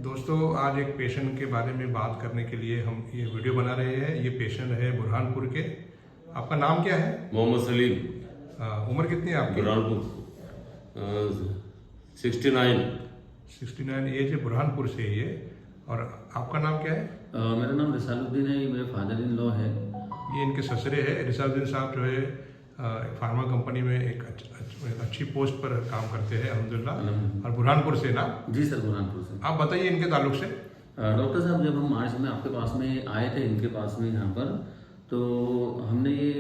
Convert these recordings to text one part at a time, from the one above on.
दोस्तों आज एक पेशेंट के बारे में बात करने के लिए हम ये वीडियो बना रहे हैं। ये पेशेंट है बुरहानपुर के। आपका नाम क्या है? मोहम्मद सलीम। उम्र कितनी है आपकी? बुरहानपुर 69। 69 एज है, बुरहानपुर से ये। और आपका नाम क्या है? मेरा नाम रिसालुद्दीन है, ये मेरे फादर इन लॉ है। ये इनके ससुरे है। रिसालुद्दीन साहब जो है फार्मा कंपनी में एक अच्छी पोस्ट पर काम करते हैं अल्हम्दुलिल्लाह। और बुरहानपुर से ना? जी सर, बुरहानपुर से। आप बताइए इनके ताल्लुक से। डॉक्टर साहब, जब हम मार्च में आपके पास में आए थे, इनके पास में यहाँ पर, तो हमने ये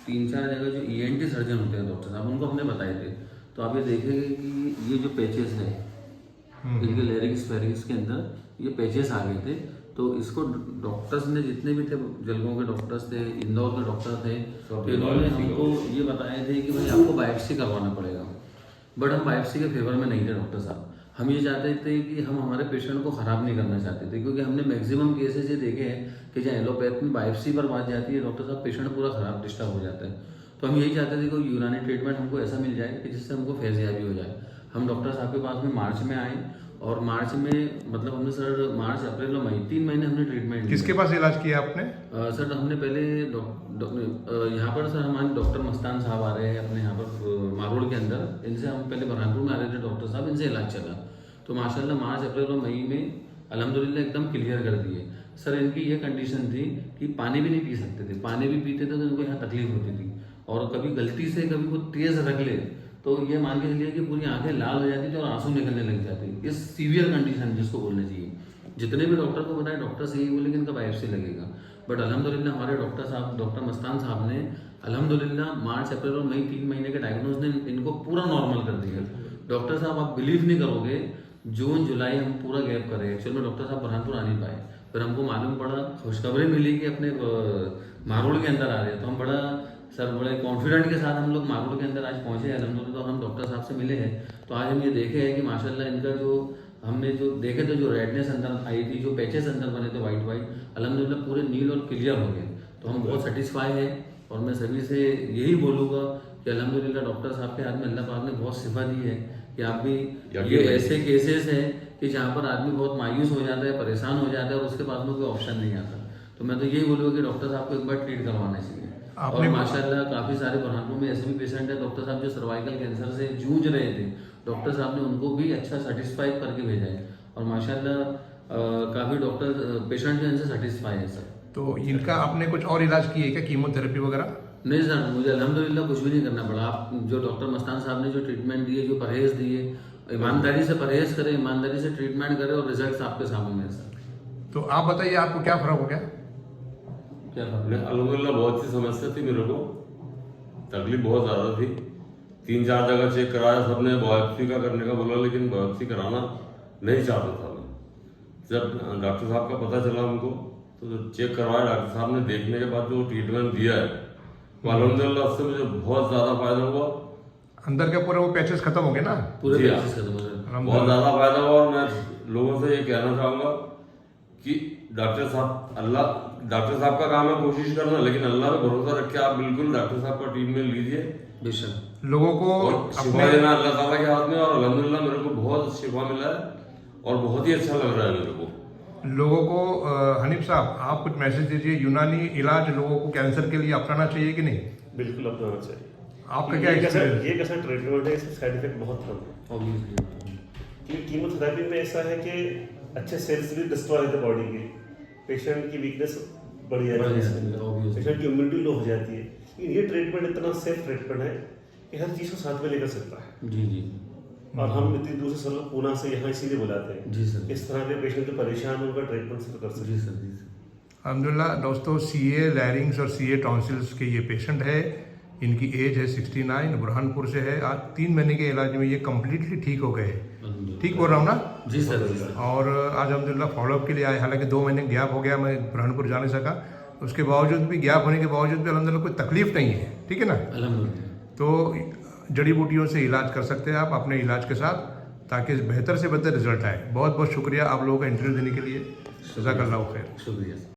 3-4 जगह जो ENT सर्जन होते हैं डॉक्टर साहब, उनको हमने बताए थे। तो आप ये देखेंगे कि ये जो पैचेस है इनके लेरिंग्स फेरिंग्स के अंदर ये पैचेस आ गए थे। तो इसको डॉक्टर्स ने, जितने भी थे, जलगांव के डॉक्टर्स थे, इंदौर के डॉक्टर थे, तो इन्होंने हमको ये बताए थे कि भाई आपको बायोप्सी करवाना पड़ेगा। बट हम बायोप्सी के फेवर में नहीं थे डॉक्टर साहब। हम ये चाहते थे कि हम हमारे पेशेंट को ख़राब नहीं करना चाहते थे, क्योंकि हमने मैक्सिमम केसेस ये देखे हैं कि जहाँ एलोपैथ में बायोप्सी पर बात जाती है, डॉक्टर साहब पेशेंट पूरा ख़राब डिस्टर्ब हो जाता है। तो हम यही चाहते थे कि यूनानी ट्रीटमेंट हमको ऐसा मिल जाए कि जिससे हमको फैज़याबी हो जाए। हम डॉक्टर साहब के पास में मार्च में आए, और मार्च में मतलब हमने सर मार्च अप्रैल और मई 3 महीने हमने ट्रीटमेंट। किसके पास इलाज किया आपने? सर हमने पहले यहाँ पर सर हमारे डॉक्टर मस्तान साहब आ रहे हैं अपने यहाँ पर मारोड़ के अंदर। इनसे हम पहले बुरहानपुर में आ रहे थे डॉक्टर साहब, इनसे इलाज चला। तो माशाल्लाह मार्च अप्रैल और मई में अल्हम्दुलिल्लाह एकदम क्लियर कर दिए। सर इनकी ये कंडीशन थी कि पानी भी नहीं पी सकते थे। पानी भी पीते थे तो इनको यहाँ तकलीफ होती थी, और कभी गलती से कभी वो तेज़ रख ले तो ये मान के चलिए कि पूरी आंखें लाल हो जाती थी और आंसू निकलने लग जाते। इस सीवियर कंडीशन जिसको बोलना चाहिए। जितने भी डॉक्टर को बताया, डॉक्टर से यही बोले कि इनका बायोप्सी लगेगा। बट अल्हम्दुलिल्लाह हमारे डॉक्टर साहब, डॉक्टर मस्तान साहब ने अल्हम्दुलिल्लाह मार्च अप्रैल और मई 3 महीने के डायग्नोज ने इनको पूरा नॉर्मल कर दिया। डॉक्टर साहब आप बिलीव नहीं करोगे, जून जुलाई हम पूरा गैप कर रहे हैं। एक्चुअल में डॉक्टर साहब बुरहानपुर आ नहीं पाए, फिर हमको मालूम पड़ा, खुशखबरी मिली कि अपने मारोड़ के अंदर आ रहे हैं। तो हम बड़े कॉन्फिडेंट के साथ हम लोग मारोड़ के अंदर आज पहुंचे अल्हम्दुलिल्लाह। हम डॉक्टर साहब से मिले हैं, तो आज हम ये देखे हैं कि माशाल्लाह इनका जो हमने जो देखे थे, जो रेडनेस अंदर आई थी, जो पैचेस अंदर बने थे वाइट अल्हम्दुलिल्लाह पूरे नील और क्लियर हो गए। तो हम बहुत सेटिस्फाई हैं, और मैं सभी से यही बोलूँगा कि अल्हम्दुलिल्लाह डॉक्टर साहब के हाथ में अल्लाह पाक ने बहुत सिफा दी है कि आप भी, ये ऐसे केसेस हैं कि जहाँ पर आदमी बहुत मायूस हो जाता है, परेशान हो जाता है, और उसके पास में कोई ऑप्शन नहीं आता। तो मैं तो यही बोलूँगा कि डॉक्टर साहब को एक बार ट्रीट करवाना चाहिए। और माशाल्लाह काफ़ी सारे बुरहानपुर में ऐसे भी पेशेंट हैं डॉक्टर साहब जो सर्वाइकल कैंसर से जूझ रहे थे, डॉक्टर साहब ने उनको भी अच्छा सेटिस्फाई करके भेजा है। और माशाल्लाह काफ़ी डॉक्टर पेशेंट जो इनसे सेटिस्फाई है सर। तो इनका आपने कुछ और इलाज किए क्या, कीमोथेरेपी वगैरह? नहीं सर, मुझे अल्हम्दुलिल्लाह कुछ भी नहीं करना पड़ा। आप जो डॉक्टर मस्तान साहब ने जो ट्रीटमेंट दिए, जो परहेज दिए, ईमानदारी से परहेज करें, ईमानदारी से ट्रीटमेंट करें, और रिजल्ट आपके सामने है सर। तो आप बताइए आपको क्या फ़र्क हो गया? क्या अल्हम्दुलिल्लाह बहुत सी समस्या थी, मेरे को तकलीफ बहुत ज़्यादा थी। 3-4 जगह चेक कराया, सबने बायोप्सी का करने का बोला, लेकिन बायोप्सी कराना नहीं चाहता था मैं। जब डॉक्टर साहब का पता चला हमको, तो चेक करवाया, डॉक्टर साहब ने देखने के बाद जो ट्रीटमेंट दिया है, तो अल्हम्दुलिल्लाह उससे मुझे बहुत ज़्यादा फायदा हुआ। अंदर के पूरे वो पैचेस खत्म हो गए ना? पूरे पैचेस खत्म हो गए, बहुत ज़्यादा फायदा हुआ। और मैं लोगों से ये कहना चाहूँगा कि डॉक्टर साहब का काम है कोशिश करना, लेकिन अल्लाह पे भरोसा रख के आप बिल्कुल डॉक्टर साहब का ट्रीटमेंट लीजिए। बेशक लोगों को शिफा देना अल्लाह ताला के हाथ में, और अल्हम्दुलिल्लाह मेरे को बहुत शिफा मिला है और बहुत ही अच्छा लग रहा है मेरे को। लोगों को हनीफ साहब आप कुछ मैसेज दीजिए। यूनानी इलाज लोगों को कैंसर के लिए अपनाना चाहिए कि नहीं? बिल्कुल अपनाना चाहिए। आपका क्या एक्सपीरियंस? ये कैसा ट्रीटमेंट है, इसके साइड इफेक्ट बहुत कम है। क्योंकि कीमोथेरेपी में ऐसा है कि अच्छे सेल्स भी डिस्ट्रॉय होते बॉडी के, पेशेंट की वीकनेस बढ़ जाती है, पेशेंट की इम्यूनिटी लो हो जाती है। लेकिन ये ट्रीटमेंट इतना सेफ ट्रीटमेंट है कि हर चीज़ को साथ में लेकर सकता है। जी। और हम इतनी दूर से सब पूना से यहाँ इसीलिए बुलाते हैं। जी सर। इस तरह के पेशेंट जो परेशान है उनका ट्रीटमेंट सिर्फ कर सकते हैं। जी सर। अल्हम्दुलिल्लाह दोस्तों, CA लैरिंग्स और CA टॉन्सिल्स के ये पेशेंट है। इनकी एज है 69, बुरहानपुर से है। आज 3 महीने के इलाज में ये कम्प्लीटली ठीक हो गए। ठीक बोल रहा हूँ ना? जी सर। और आज अल्हम्दुलिल्लाह फॉलोअप के लिए आए। हालांकि 2 महीने गैप हो गया, मैं बुरहानपुर जा नहीं सका। उसके बावजूद भी, गैप होने के बावजूद भी अल्हम्दुलिल्लाह कोई तकलीफ नहीं है। ठीक है ना? अल्हम्दुलिल्लाह। तो जड़ी बूटियों से इलाज कर सकते हैं आप अपने इलाज के साथ, ताकि बेहतर से बेहतर रिजल्ट आए। बहुत बहुत शुक्रिया आप लोगों का इंटरव्यू देने के लिए। जज़ाकल्लाह खैर। शुक्रिया।